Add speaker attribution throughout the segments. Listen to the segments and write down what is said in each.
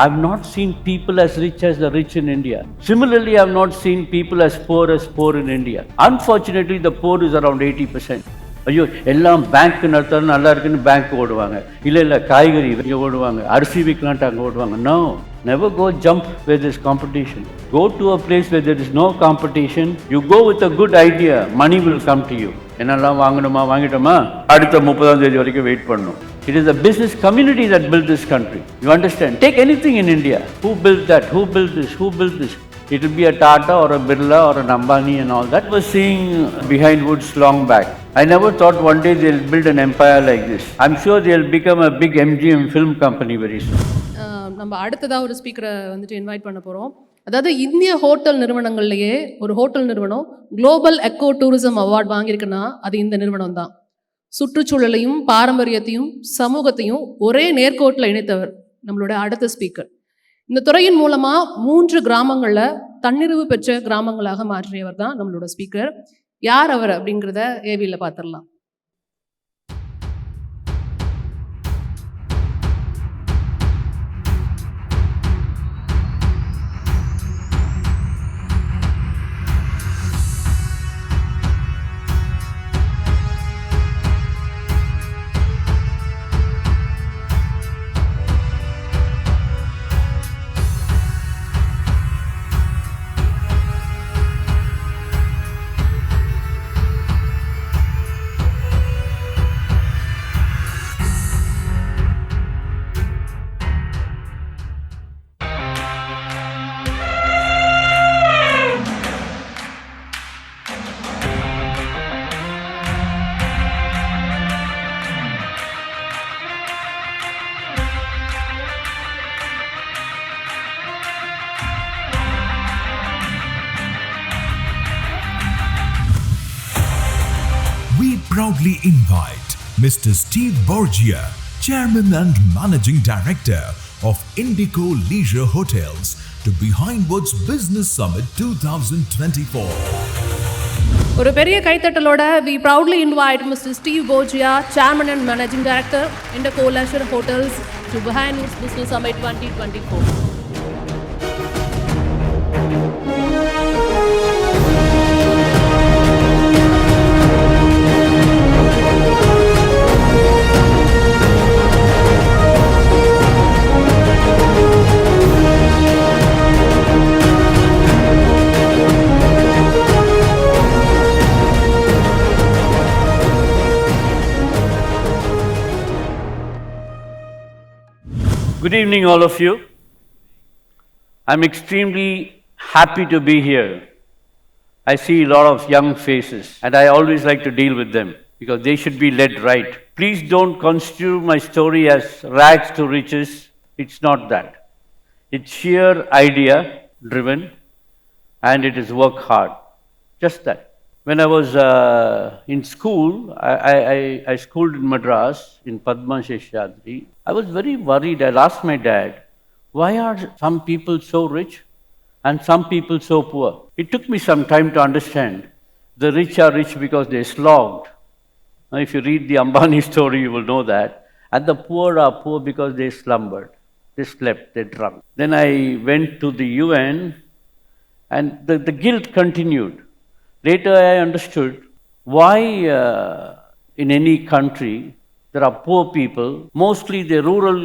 Speaker 1: I've not seen people as rich as the rich in India. Similarly, I've not seen people as poor in India. Unfortunately, the poor is around 80%. ஐயோ எல்லாம் bank நடத்தாலும் நல்லா இருக்குன்னு bank ஓடுவாங்க, இல்லை காய்கறி இங்கே ஓடுவாங்க, அரிசி விற்கலான்ட்டு அங்கே ஓடுவாங்க. No, never go jump where there is competition. Go to a place where there is no competition. You go with a good idea, money will come to you. என்னெல்லாம் வாங்கிட்டோமா அடுத்த 30ஆம் தேதி வரைக்கும் வெயிட் பண்ணணும். It is the business community that built this country. You understand? Take anything in India. Who built that? Who built this? Who built this? It will be a Tata or a Birla or an Ambani and all that. I was seeing Behindwoods long back. I never thought one day they'll build an empire like this. I'm sure they'll become a big MGM film company very soon.
Speaker 2: நம்ம அடுத்ததாக ஒரு ஸ்பீக்கரை வந்துட்டு invite பண்ண போகிறோம். அதாவது இந்திய hotel நிறுவனங்கள்லேயே ஒரு ஹோட்டல் நிறுவனம் குளோபல் எக்கோ டூரிசம் அவார்டு வாங்கியிருக்குன்னா அது இந்த நிறுவனம் தான். சுற்றுச்சூழலையும் பாரம்பரியத்தையும் சமூகத்தையும் ஒரே நேர்கோட்டில் இணைத்தவர் நம்மளோட அடுத்த ஸ்பீக்கர். இந்த துறையின் மூலமாக 3 கிராமங்களில் தன்னிறைவு பெற்ற கிராமங்களாக மாற்றியவர் தான் நம்மளோட ஸ்பீக்கர். யார் அவர் அப்படிங்கிறத ஏவியில் பார்த்துடலாம்.
Speaker 3: We proudly invite Mr. Steve Borgia, Chairman and Managing Director of INDECO Leisure Hotels, to Behindwoods Business Summit 2024.
Speaker 2: ஒரு பெரிய கைத்தட்டலோட we proudly invite Mr. Steve Borgia, Chairman and Managing Director, INDECO Leisure Hotels, to Behindwoods Business Summit 2024.
Speaker 1: Good evening, all of you. I'm extremely happy to be here. I see a lot of young faces, and I always like to deal with them because they should be led right. Please don't construe my story as rags to riches. It's not that. It's sheer idea driven, and it is work hard. Just that. When I was in school, I schooled in Madras, in Padma Sheshadri. I was very worried. I asked my dad, why are some people so rich and some people so poor? It took me some time to understand. The rich are rich because they slogged. Now, if you read the Ambani story, you will know that. And the poor are poor because they slumbered, they slept, they drunk. Then I went to the UN, and the guilt continued. Later I understood why in any country there are poor people. Mostly the rural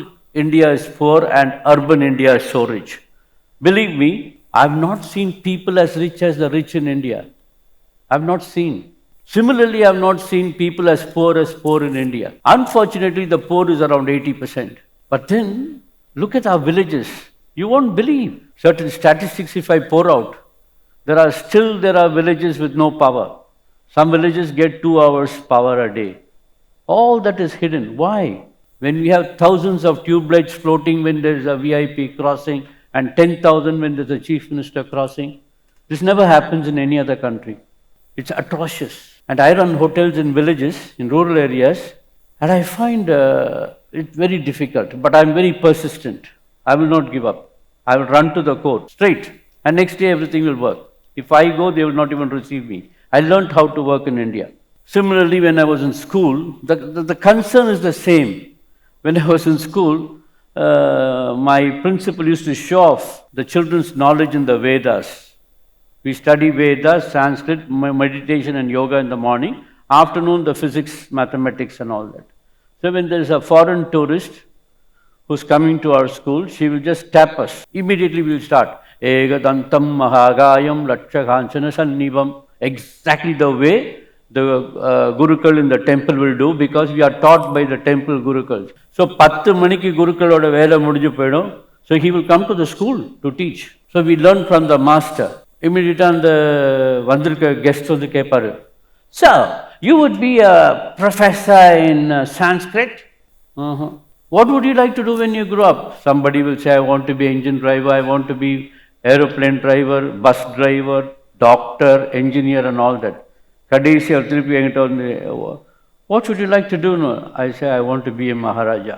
Speaker 1: India is poor and urban India is so rich. Believe me, I have not seen people as rich as the rich in India. I have not seen. Similarly, I have not seen people as poor in India. Unfortunately, the poor is around 80%. But then, look at our villages. You won't believe certain statistics if I pour out. There are villages with no power. Some villages get 2 hours power a day. All that is hidden. Why? When we have thousands of tube lights floating when there is a VIP crossing and 10,000 when there is a chief minister crossing, this never happens in any other country. It's atrocious. And I run hotels in villages, in rural areas, and I find it very difficult. But I'm very persistent. I will not give up. I will run to the court straight, and next day everything will work. If I go, they will not even receive me. I learned how to work in India. Similarly, when I was in school, the concern is the same. When I was in school, my principal used to show off the children's knowledge in the Vedas. We study Vedas, Sanskrit, meditation and yoga in the morning. Afternoon, the physics, mathematics and all that. So when there is a foreign tourist who's coming to our school, she will just tap us. Immediately we will start. Egadantam mahagayam lakshaghanchana sannivam. Exactly the way the Gurukul in the temple will do, because we are taught by the temple Gurukuls. So 10 manikku Gurukaloda vela mudiju poidum. So he will come to the school to teach. So we learn from the master. Immediately on the vandirka guest வந்து கேட்பாரு, so you would be a professor in Sanskrit? What would you like to do when you grow up? Somebody will say, I want to be engine driver, I want to be aeroplane driver, bus driver, doctor, engineer and all that. Kadesi or திருப்பி என்கிட்ட வந்து, what would you like to do? No, I say, I want to be a Maharaja.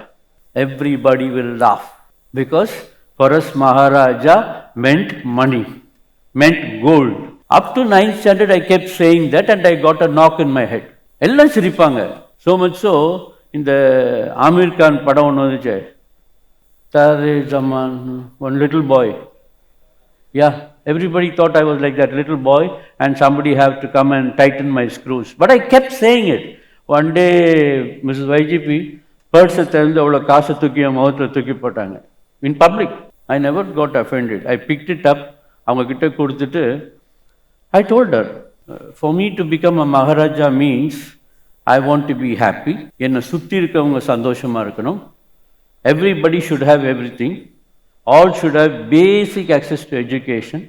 Speaker 1: Everybody will laugh, because for us Maharaja meant money, meant gold. Up to 9th standard I kept saying that, and I got a knock in my head. எல்லாம் சிரிப்பாங்க. So much so, இந்த ஆமீர் கான் படம் ஒன்று வந்துச்சு, தாரே ஜமான், one little boy. Yeah, everybody thought I was like that little boy and somebody have to come and tighten my screws. But I kept saying it. One day, Mrs. YGP, purse திறந்து அவ்வளோ காசை தூக்கி என் முகத்தில் தூக்கி போட்டாங்க. In public. I never got offended. I picked it up, அவங்க கிட்ட கொடுத்துட்டு, I told her, for me to become a Maharaja means I want to be happy. என்னை சுற்றி இருக்கவங்க சந்தோஷமா இருக்கணும். Everybody should have everything. All should have basic access to education.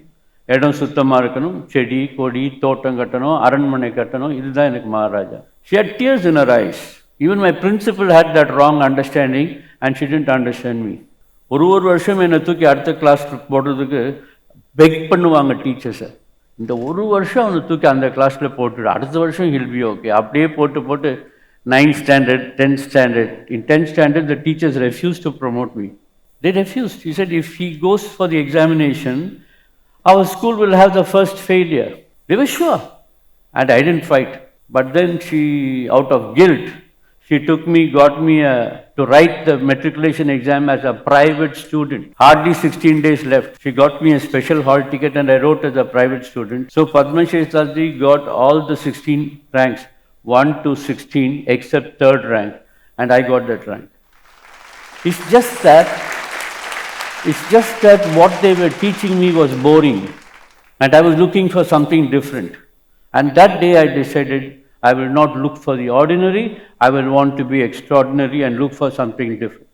Speaker 1: இடம் சுத்தமாக இருக்கணும், செடி கொடி தோட்டம் கட்டணும், அரண்மனை கட்டணும், இதுதான் எனக்கு Maharaja. She had tears in her eyes. Even my principal had that wrong understanding and she didn't understand me. ஒரு வருஷம் என்னை தூக்கி அடுத்த கிளாஸ் போடுறதுக்கு பெக் பண்ணுவாங்க டீச்சர்ஸை. இந்த ஒரு வருஷம் அவனை தூக்கி அந்த கிளாஸில் போட்டுடு, அடுத்த வருஷம் he'll be okay. அப்படியே போட்டு 9th standard, 10th standard. In 10th standard, the teachers refused to promote me. They refused. He said, if he goes for the examination, our school will have the first failure. They were sure. And I didn't fight. But then she, out of guilt, she took me, got me to write the matriculation exam as a private student. Hardly 16 days left. She got me a special hall ticket and I wrote as a private student. So Padma Shastri got all the 16 ranks, 1 to 16, except 3rd rank. And I got that rank. It's just that what they were teaching me was boring. And I was looking for something different. And that day I decided I will not look for the ordinary, I will want to be extraordinary and look for something different.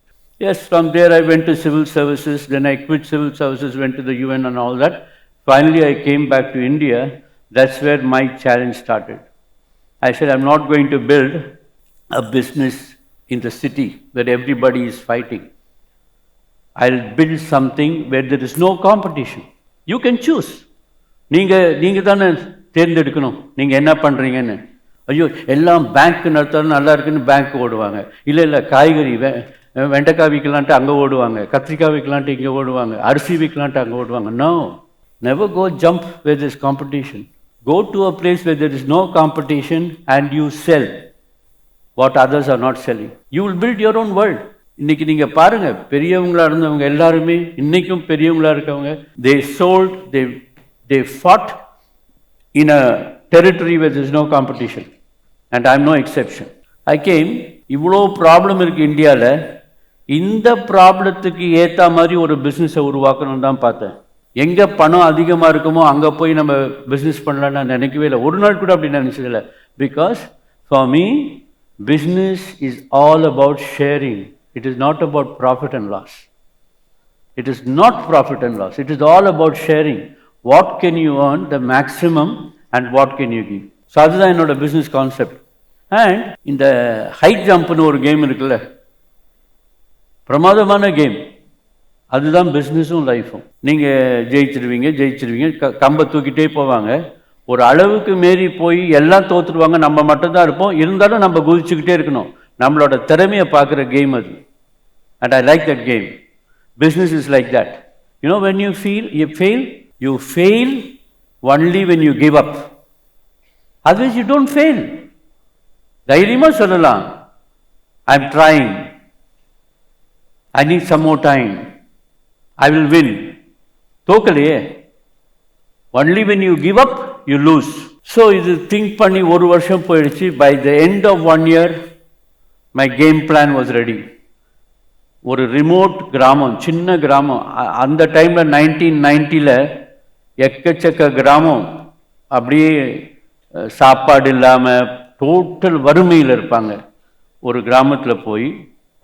Speaker 1: Yes, from there I went to civil services, then I quit civil services, went to the UN and all that. Finally I came back to India. That's where my challenge started. I said, I'm not going to build a business in the city where everybody is fighting. I'll build something where there is no competition. You can choose. நீங்க தானே தேர்ந்தெடுக்கணும் நீங்க என்ன பண்றீங்கன்னு. ஐயோ எல்லாம் bank நடத்தாலும் நல்லா இருக்குன்னு பேங்க் ஓடுவாங்க. இல்லை காய்கறி வெண்டைக்காய் விற்கலான்ட்டு அங்கே ஓடுவாங்க, கத்திரிக்காய் விற்கலான்ட்டு இங்கே ஓடுவாங்க, அரிசி விற்கலான்ட்டு அங்கே ஓடுவாங்க. No, never go jump where there is competition. Go to a place where there is no competition and you sell what others are not selling. You will build your own world. இன்னைக்கு நீங்க பாருங்க, பெரியவங்களா இருந்தவங்க எல்லாருமே இன்னைக்கும் பெரியவங்களா இருக்கவங்க, they sold, they fought in a territory where there is no competition. And I am no exception. I came, இவ்வளோ ப்ராப்ளம் இருக்கு இந்தியாவில், இந்த ப்ராப்ளத்துக்கு ஏற்ற மாதிரி ஒரு பிஸ்னஸை உருவாக்கணும்னு தான் பார்த்தேன். எங்கே பணம் அதிகமாக இருக்குமோ அங்கே போய் நம்ம பிஸ்னஸ் பண்ணலான்னு நான் நினைக்கவே இல்லை. ஒரு நாள் கூட அப்படி நினச்சதில்லை. Because for me business is all about sharing. It is not about profit and loss. It is not profit and loss. It is all about sharing. What can you earn the maximum and what can you give? So அதுதான் என்னோட business concept. And இந்த height ஜம்ப்னு ஒரு game இருக்குல்ல, பிரமாதமான game. அதுதான் பிஸ்னஸும் லைஃப்பும். நீங்கள் ஜெயிச்சிருவீங்க, கம்பை தூக்கிட்டே போவாங்க. ஒரு அளவுக்கு மீறி போய் எல்லாம் தோற்றுடுவாங்க, நம்ம மட்டும்தான் இருப்போம். இருந்தாலும் நம்ம குதிச்சுக்கிட்டே இருக்கணும். நம்மளோட திறமையை பார்க்குற கேம் அது. And I like that game. Business is like that. when you fail only when you give up. Otherwise you don't fail. தைரியமாக சொல்லலாம், I am trying. I need some more time. I will win. தோக்கலையே. Only when you give up, you lose. So, இது think பண்ணி ஒரு வருஷம் போயிடுச்சு. By the end of 1 year, my game plan was ready. ஒரு remote கிராமம், சின்ன கிராமம். அந்த டைமில் 1990ல் எக்கச்சக்க கிராமம் அப்படியே சாப்பாடு இல்லாமல் டோட்டல் வறுமையில் இருப்பாங்க. ஒரு கிராமத்தில் போய்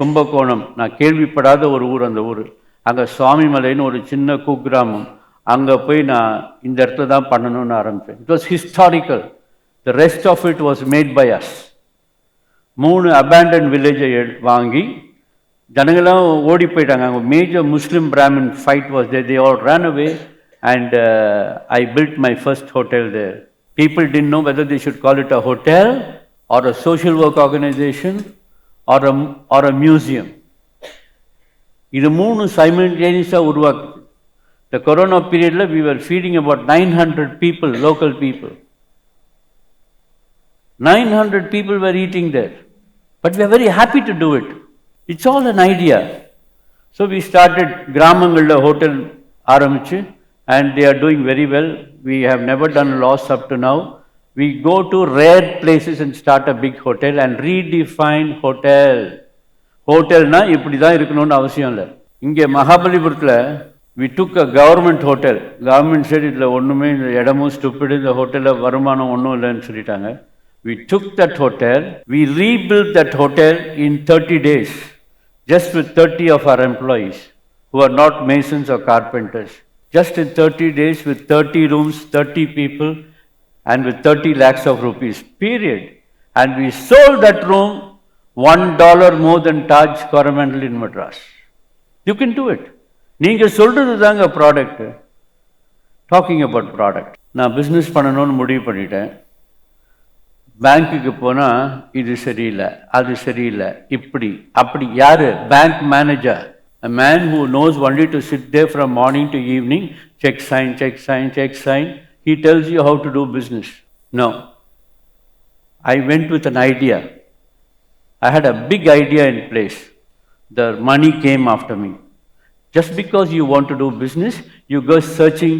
Speaker 1: கும்பகோணம், நான் கேள்விப்படாத ஒரு ஊர் அந்த ஊர், அங்கே சுவாமிமலைன்னு ஒரு சின்ன குக்கிராமம், அங்கே போய் நான் இந்த இடத்துல தான் பண்ணணும்னு ஆரம்பித்தேன். It was historical. The rest of it was made by us. 3 abandon வில்லேஜை வாங்கி ஜனங்களாம் ஓடி போயிட்டாங்க. அங்கே major Muslim Brahmin fight was there. They all run away and I built my first hotel there. People didn't know whether they should call it a hotel or a social work organization or a museum. இது 3 simultaneously உருவாக்குது. The corona period we were feeding about 900 people, local people. 900 people were eating there. But we are very happy to do it. It's all an idea. So we started கிராமங்களில் hotel ஆரம்பிச்சு, and they are doing very well. We have never done a loss up to now. We go to rare places and start a big hotel and redefine hotel. ஹோட்டல்னா இப்படி தான் இருக்கணும்னு அவசியம் இல்லை. இங்கே மகாபலிபுரத்தில் we took a government hotel. Government side இதில் ஒன்றுமே, இந்த இடமும் ஸ்டூப்பிடு, இந்த ஹோட்டலில் வருமானம் ஒன்றும் இல்லைன்னு சொல்லிட்டாங்க. We took that hotel, we rebuilt that hotel in 30 days, just with 30 of our employees who are not masons or carpenters. Just in 30 days with 30 rooms, 30 people, and with 30 lakhs of rupees, period. And we sold that room $1 more than Taj Coromandel in Madras. You can do it. நீங்கள் சொல்கிறது தாங்க product. Talking about product. நான் business பண்ணணும்னு முடிவு பண்ணிட்டேன். பேங்க்குக்கு போனால் இது சரியில்லை, அது சரியில்லை, இப்படி அப்படி. யார்? Bank manager. A man who knows only to sit there from morning to evening, check sign, check sign, check sign. He tells you how to do business. No. I went with an idea. I had a big idea in place. The money came after me. Just because you want to do business, you go searching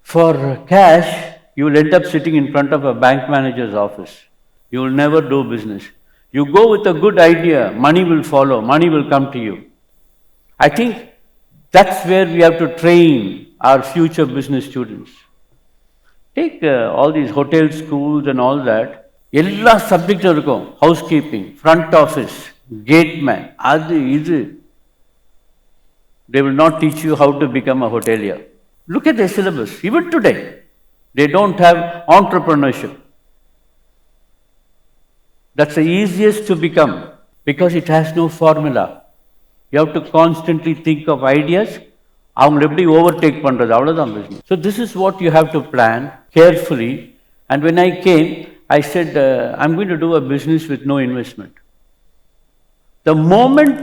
Speaker 1: for cash, you will end up sitting in front of a bank manager's office. You will never do business. You go with a good idea, money will follow, money will come to you. I think that's where we have to train our future business students. Take all these hotel schools and all that. எல்லா சப்ஜெக்டும் இருக்கும். Housekeeping, front office, கேட்மேன், அது இது. They will not teach you how to become a hotelier. Look at their syllabus. Even today, they don't have entrepreneurship. That's the easiest to become because it has no formula. You have to constantly think of ideas. அவங்களை எப்படி overtake பண்ணுறது, அவ்வளோதான் business. So this is what you have to plan carefully. And when I came, I said, I'm going to do a business with no investment. The moment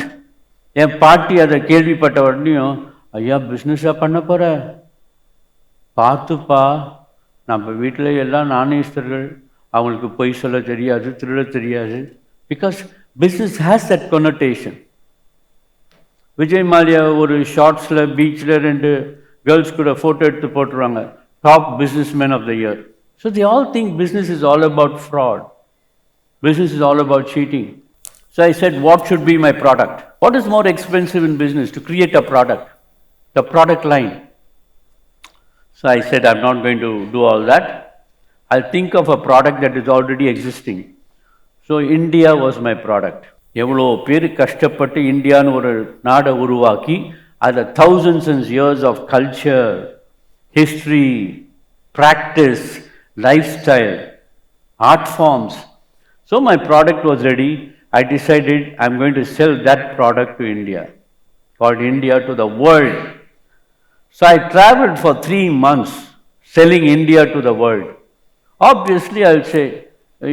Speaker 1: என் பாட்டி அதை கேள்விப்பட்ட உடனேயும், ஐயா பிஸ்னஸாக பண்ண போகிற, பார்த்துப்பா, நம்ம வீட்டில் எல்லாம் நாணயஸ்தர்கள், அவங்களுக்கு பொய் சொல்ல தெரியாது, திருட தெரியாது. Because business has that connotation. Vijay Mallya ஒரு ஷார்ட்ஸில் பீச்சில் 2 கேர்ள்ஸ் கூட ஃபோட்டோ எடுத்து போட்டுருவாங்க, top business man of the year. So the all think business is all about fraud. Business is all about cheating. So I said, what should be my product? What is more expensive in business? To create a product, the product line. So I said, I'm not going to do all that. I'll think of a product that is already existing. So India was my product. எவ்வளோ பேர் கஷ்டப்பட்டு இந்தியான்னு ஒரு நாடை உருவாக்கி, அதை thousands and years of culture, history, practice, lifestyle, art forms. So my product was ready. I decided I'm going to sell that product to India, called India to the world. So I traveled for 3 months selling India to the world. Obviously, I'll say,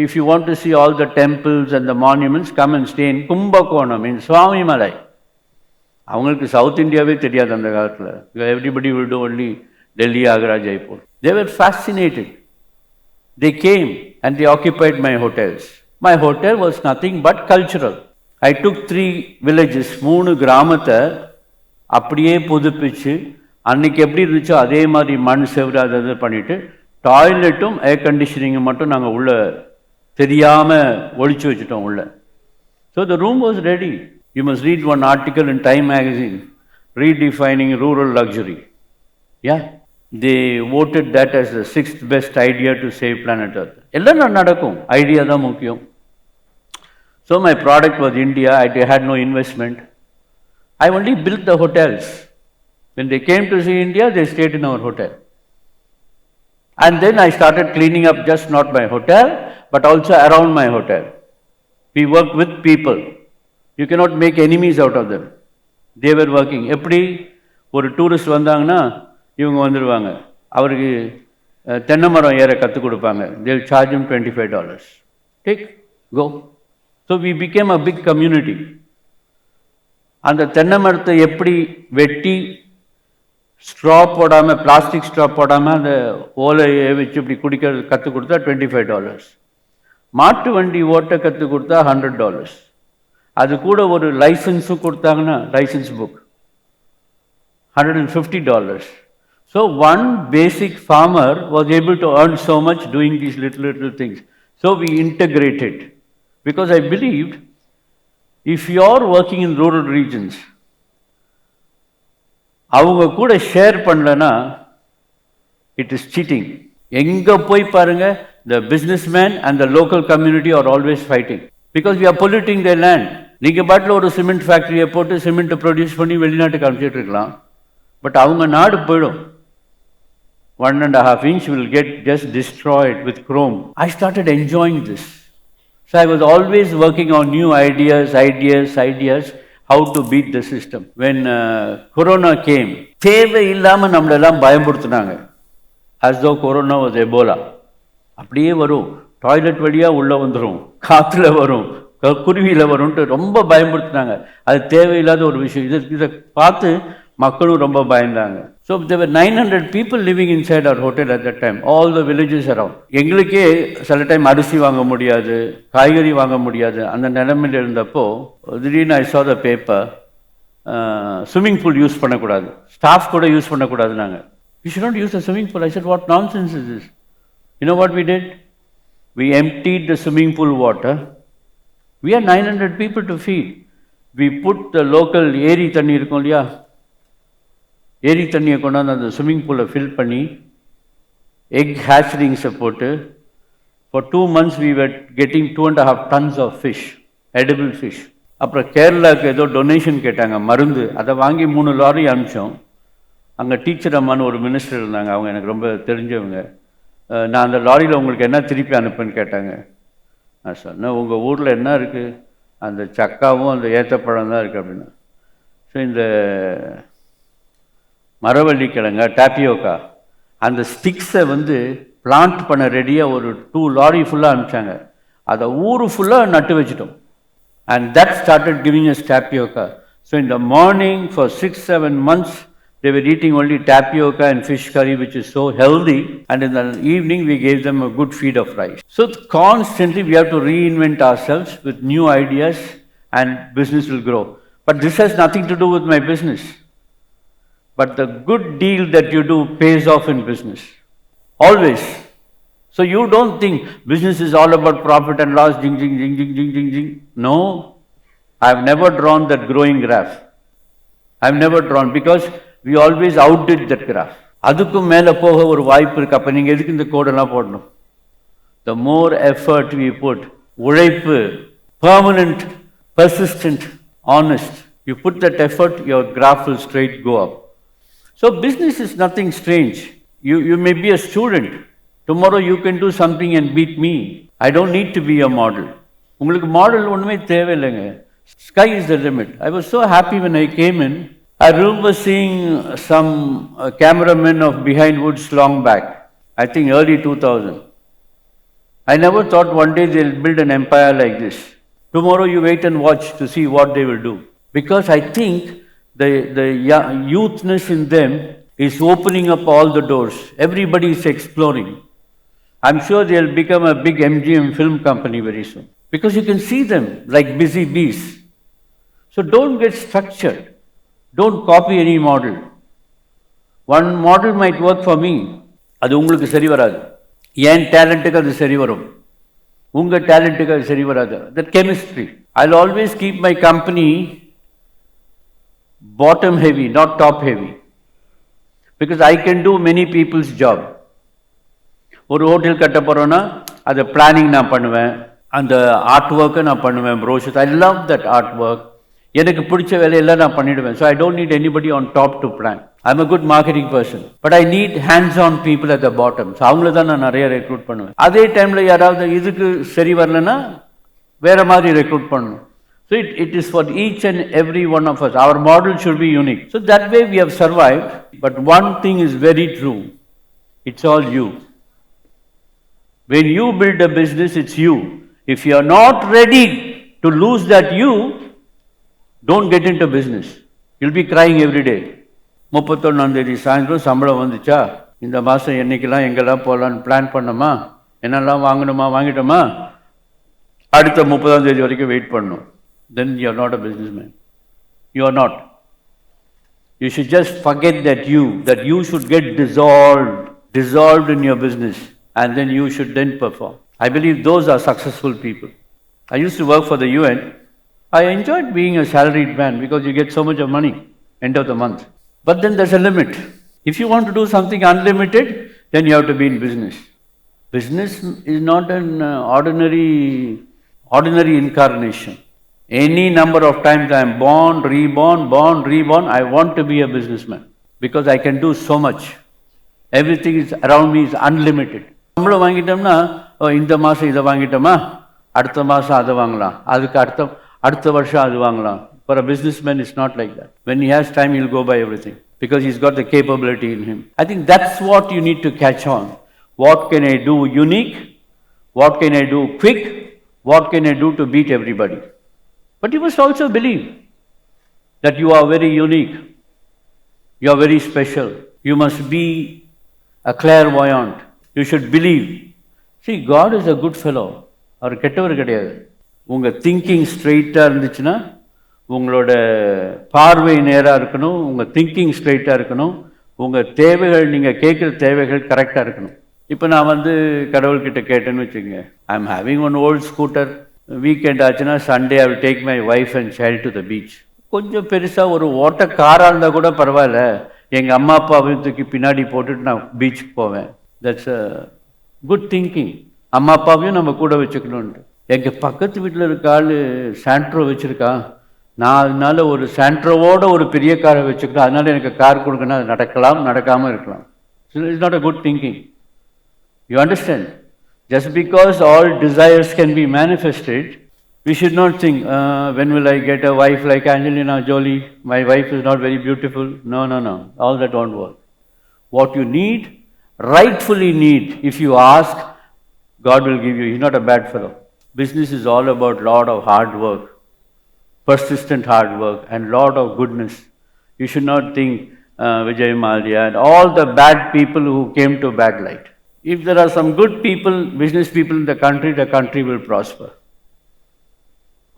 Speaker 1: if you want to see all the temples and the monuments, come and stay in Kumbakonam, in Swamimalai. அவங்களுக்கு south இந்தியாவே தெரியாது அந்த காலத்தில். Everybody will do only Delhi, Agra, Jaipur. They were fascinated. They came and they occupied my hotels. My hotel was nothing but cultural. I took 3 villages, 3 கிராமத்தை அப்படியே புதுப்பிச்சு அன்னைக்கு எப்படி இருந்துச்சோ அதே மாதிரி மண் செவரு அதை பண்ணிட்டு டாய்லெட்டும் ஏர் கண்டிஷனிங்கும் மட்டும் நாங்கள் உள்ள தெரியாமல் ஒழிச்சு வச்சுட்டோம் உள்ள. So the room was ready. You must read one article in time magazine redefining rural luxury. Yeah, they voted that as the 6th best idea to save planet Earth. எல்லாம் நடக்கும், ஐடியா தான் முக்கியம். So my product was India. I had no investment. I only built the hotels. When they came to see India, they stayed in our hotel. And then I started cleaning up just not my hotel, but also around my hotel. We work with people. You cannot make enemies out of them. They were working. எப்படி ஒரு tourist வந்தாங்கன்னா இவங்க வந்துடுவாங்க, அவருக்கு தென்னை மரம் ஏற கற்றுக் கொடுப்பாங்க. They'll charge him $25. Take, go. So we became a big community. அந்த தென்னை மரத்தை எப்படி வெட்டி ஸ்ட்ரா போடாமல், பிளாஸ்டிக் ஸ்ட்ரா போடாமல் அந்த ஓலையை வச்சு இப்படி குடிக்கிறது கற்றுக் கொடுத்தா $25. மாட்டு வண்டி ஓட்ட கற்றுக் கொடுத்தா $100. அது கூட ஒரு லைசன்ஸும் கொடுத்தாங்கன்னா, licence book $150. So one basic farmer was able to earn so much doing these little things. So we integrated. Because I believed if you are working in rural regions, அவங்க கூட ஷேர் பண்ணலனா it is cheating. எங்க போய் பாருங்க, the businessman and the local community are always fighting because we are polluting their land. நீங்க பாட்டில் ஒரு cement ஃபேக்டரியை போட்டு cement produce பண்ணி வெளிநாட்டுக்கு அனுப்பிச்சிட்டு இருக்கலாம், பட் அவங்க நாடு போயிடும். 1.5 inch will get just destroyed with chrome. I started enjoying this. So I was always working on new ideas, how to beat the system. When Corona came, தேவை இல்லாமல் நம்மளெல்லாம் பயமுறுத்துனாங்க. As though Corona was Ebola. அப்படியே வரும், toilet வழியாக உள்ளே வந்துடும், காற்றுல வரும், குருவியில் வரும்ன்ட்டு ரொம்ப பயமுறுத்துனாங்க. அது தேவையில்லாத ஒரு விஷயம். இதை பார்த்து மக்களும் ரொம்ப பயந்தாங்க. So there were 900 people living inside our hotel at that time, all the villages around. எங்களுக்கே சில டைம் அரிசி வாங்க முடியாது, காய்கறி வாங்க முடியாது, அந்த நிலைமையில் இருந்தப்போ திடீர்னு I saw the paper, swimming pool use பண்ணக்கூடாது, ஸ்டாஃப் கூட யூஸ் பண்ணக்கூடாது. நாங்கள் we should not use the swimming pool. I said, what nonsense is this? You know what we did? We emptied the swimming pool water. We had 900 people to feed. We put the local ஏரி தண்ணி இருக்கும் இல்லையா, ஏரி தண்ணியை கொண்டாந்து அந்த swimming பூலை fill பண்ணி egg ஹேச்சரிங்ஸை போட்டு for 2 months we were getting 2.5 tons of fish, edible fish. அப்புறம் கேரளாவுக்கு ஏதோ டொனேஷன் கேட்டாங்க, மருந்து, அதை வாங்கி 3 லாரி அனுப்பிச்சோம். அங்கே டீச்சர் அம்மான்னு ஒரு மினிஸ்டர் இருந்தாங்க, அவங்க எனக்கு ரொம்ப தெரிஞ்சவங்க. நான் அந்த லாரியில் உங்களுக்கு என்ன திருப்பி அனுப்புன்னு கேட்டாங்க. நான் சொன்னேன், உங்கள் ஊரில் என்ன இருக்குது, அந்த சக்காவும் அந்த ஏத்தப்பழம் தான் இருக்குது அப்படின்னா. ஸோ இந்த மரவள்ளிக்கிழங்க, டாப்பியோக்கா, அந்த ஸ்டிக்ஸை பிளான்ட் பண்ண ரெடியாக ஒரு 2 லாரி ஃபுல்லாக அனுப்பிச்சாங்க. அதை ஊர் ஃபுல்லாக நட்டு வச்சுட்டோம். And that started giving us tapioca. So in the morning for 6-7 months, they were eating only tapioca and fish curry, which is so healthy. And in the evening, we gave them a good feed of rice. So constantly, we have to reinvent ourselves with new ideas, and business will grow. But this has nothing to do with my business. But the good deal that you do pays off in business. Always. So you don't think business is all about profit and loss, ding, ding, ding, ding, ding, ding, ding. No, I have never drawn that growing graph. I have never drawn, because we always outdid that graph. அதுக்கும் மேலே போக ஒரு வாய்ப்பு இருக்கு. அப்போ நீங்கள் எதுக்கு இந்த கோடெல்லாம் போடணும்? The more effort we put, உழைப்பு, permanent, persistent, honest, you put that effort, your graph will straight go up. So business is nothing strange. You may be a student. Tomorrow you can do something and beat me. I don't need to be a model. உங்களுக்கு model ஒன்றுமே தேவையில்லைங்க. Sky is the limit. I was so happy when I came in. I remember seeing some cameramen of Behindwoods long back, I think early 2000. I never thought one day they'll build an empire like this. Tomorrow you wait and watch to see what they will do. Because I think the youthness in them is opening up all the doors. Everybody is exploring. I'm sure they'll become a big MGM film company very soon. Because you can see them like busy bees. So don't get structured. Don't copy any model. One model might work for me. அது உங்களுக்கு சரி வராது. என் டேலண்ட்டுக்கு அது சரி வரும். உங்கள் டேலண்ட்டுக்கு அது சரி வராது. That chemistry. I'll always keep my company bottom heavy, not top heavy. Because I can do many people's job. ஒரு ஹோட்டல் கட்ட போகிறோன்னா அதை பிளானிங் நான் பண்ணுவேன், அந்த ஆர்ட் ஒர்க்கை நான் பண்ணுவேன், brochures. I love that art work. எனக்கு பிடிச்ச வேலையெல்லாம் நான் பண்ணிவிடுவேன். So I don't need anybody on top to plan. I am a good marketing person, but I need hands on people at the bottom. So அவங்கள தான் நான் நிறைய recruit பண்ணுவேன். அதே டைமில் யாராவது இதுக்கு சரி வரலன்னா வேறு மாதிரி ரெக்ரூட் பண்ணணும். So it is for each and every one of us. Our model should be unique. So that way we have survived. But one thing is very true. It's all you. When you build a business, it's you. If you are not ready to lose that you, don't get into business. You'll be crying every day. 31ஆம் தேதி சாயந்தரம் சம்பளம் வந்துச்சா, இந்த மாதம் என்னைக்கெல்லாம் எங்கெல்லாம் போகலான்னு plan பண்ணோமா, என்னெல்லாம் வாங்கணுமா வாங்கிட்டோமா, அடுத்த 30ஆம் தேதி வரைக்கும் வெயிட் பண்ணணும். Then you are not a businessman. You are not. You should just forget that you should get dissolved in your business, and then you should then perform. I believe those are successful people. I used to work for the UN. I enjoyed being a salaried man because you get so much of money end of the month. But then there's a limit. If you want to do something unlimited, then you have to be in business. Business is not an ordinary incarnation. Any number of times I am born, reborn, I want to be a businessman because I can do so much. Everything is around me is unlimited. சம்பளம் வாங்கிட்டோம்னா இந்த மாதம் இதை வாங்கிட்டோமா, அடுத்த மாதம் அதை வாங்கலாம், அதுக்கு அடுத்த வருஷம் அது வாங்கலாம். For a businessman, it's not like that. When he has time, he'll go buy everything because he's got the capability in him. I think that's what you need to catch on. What can I do unique? What can I do quick? What can I do to beat everybody? But you must also believe that you are very unique. You are very special. You must be a clairvoyant. You should believe. See, God is a good fellow. அவர் கெட்டவர் கிடையாது. உங்கள் thinking ஸ்ட்ரெயிட்டாக இருந்துச்சுன்னா, உங்களோட பார்வை நேராக இருக்கணும், உங்கள் திங்கிங் ஸ்ட்ரெயிட்டாக இருக்கணும், உங்கள் தேவைகள், நீங்கள் கேட்குற தேவைகள் கரெக்டாக இருக்கணும். இப்போ நான் கடவுள்கிட்ட கேட்டேன்னு வச்சுக்கோங்க, I am having one old scooter. Weekend ஆச்சுன்னா Sunday I will take my wife and child to the beach. கொஞ்சம் பெருசாக ஒரு ஓட்ட காராக இருந்தால் கூட பரவாயில்ல, எங்கள் அம்மா அப்பாவையும் தூக்கி பின்னாடி போட்டுட்டு நான் பீச்சுக்கு போவேன். That's a good thinking. அம்மா அப்பாவையும் நம்ம கூட வச்சுக்கணுன்ட்டு. எங்கள் பக்கத்து வீட்டில் இருக்க ஆள் சாண்ட்ரோ வச்சுருக்கான், நான் அதனால ஒரு சாண்ட்ரோவோட ஒரு பெரிய காரை வச்சுக்கிட்டேன், அதனால எனக்கு கார் கொடுக்கணும், அது நடக்கலாம், நடக்காமல் இருக்கலாம். So it's not a good thinking. You understand? Just because all desires can be manifested, we should not think, when will I get a wife like Angelina Jolie? My wife is not very beautiful. No. All that won't work. What you need, rightfully need, if you ask, God will give you. He's not a bad fellow. Business is all about lot of hard work, persistent hard work, and lot of goodness. You should not think Vijay Mallya and all the bad people who came to bad light. If there are some good people, business people in the country will prosper.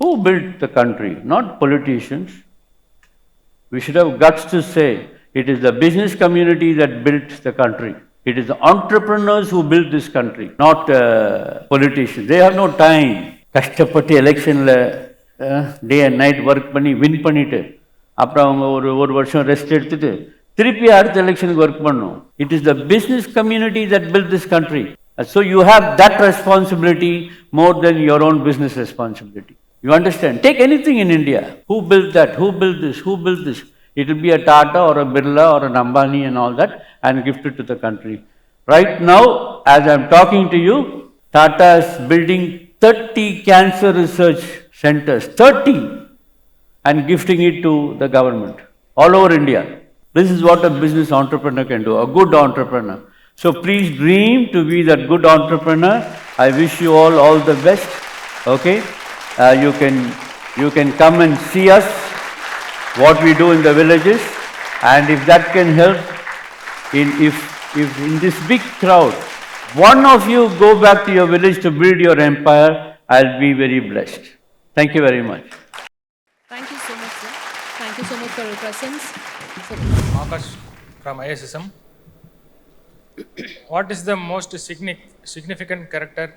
Speaker 1: Who built the country? Not politicians. We should have guts to say it is the business community that built the country. It is the entrepreneurs who built this country, not politicians. They have no time. கஷ்டப்பட்டு எலெக்ஷனில் day and night work பண்ணி win பண்ணிவிட்டு அப்புறம் அவங்க ஒரு வருஷம் rest எடுத்துட்டு திருப்பி அடுத்த எலெக்ஷனுக்கு ஒர்க் பண்ணும். It is the business community that built this country. So you have that responsibility more than your own business responsibility. You understand? Take anything in India. Who built that? Who built this? Who built this? It will be a Tata or a Birla or an Ambani and all that and gift it to the country. Right now, as I am talking to you, Tata is building 30 cancer research centers, 30, and gifting it to the government all over India. This is what a business entrepreneur can do, a good entrepreneur. So please dream to be that good entrepreneur. I wish you all the best. Okay? You can come and see us, what we do in the villages, and if that can help, if in this big crowd, one of you go back to your village to build your empire, I'll be very blessed. Thank you very much.
Speaker 2: Thank you so much. for your presence. So,
Speaker 4: Akash from ISSM. What is the most significant character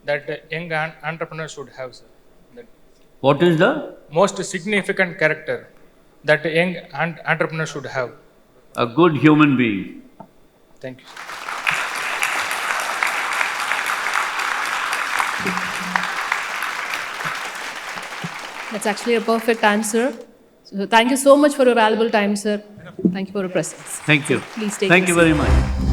Speaker 4: that a young entrepreneur should have, sir?
Speaker 1: What is the?
Speaker 4: Most significant character that a young entrepreneur should have.
Speaker 1: A good human being.
Speaker 4: Thank you.
Speaker 2: that's actually a perfect answer. So thank you so much for your valuable time, sir. Thank you for your presence.
Speaker 1: Thank you.
Speaker 2: Please take
Speaker 1: Thank
Speaker 2: your
Speaker 1: you very
Speaker 2: seat.
Speaker 1: much.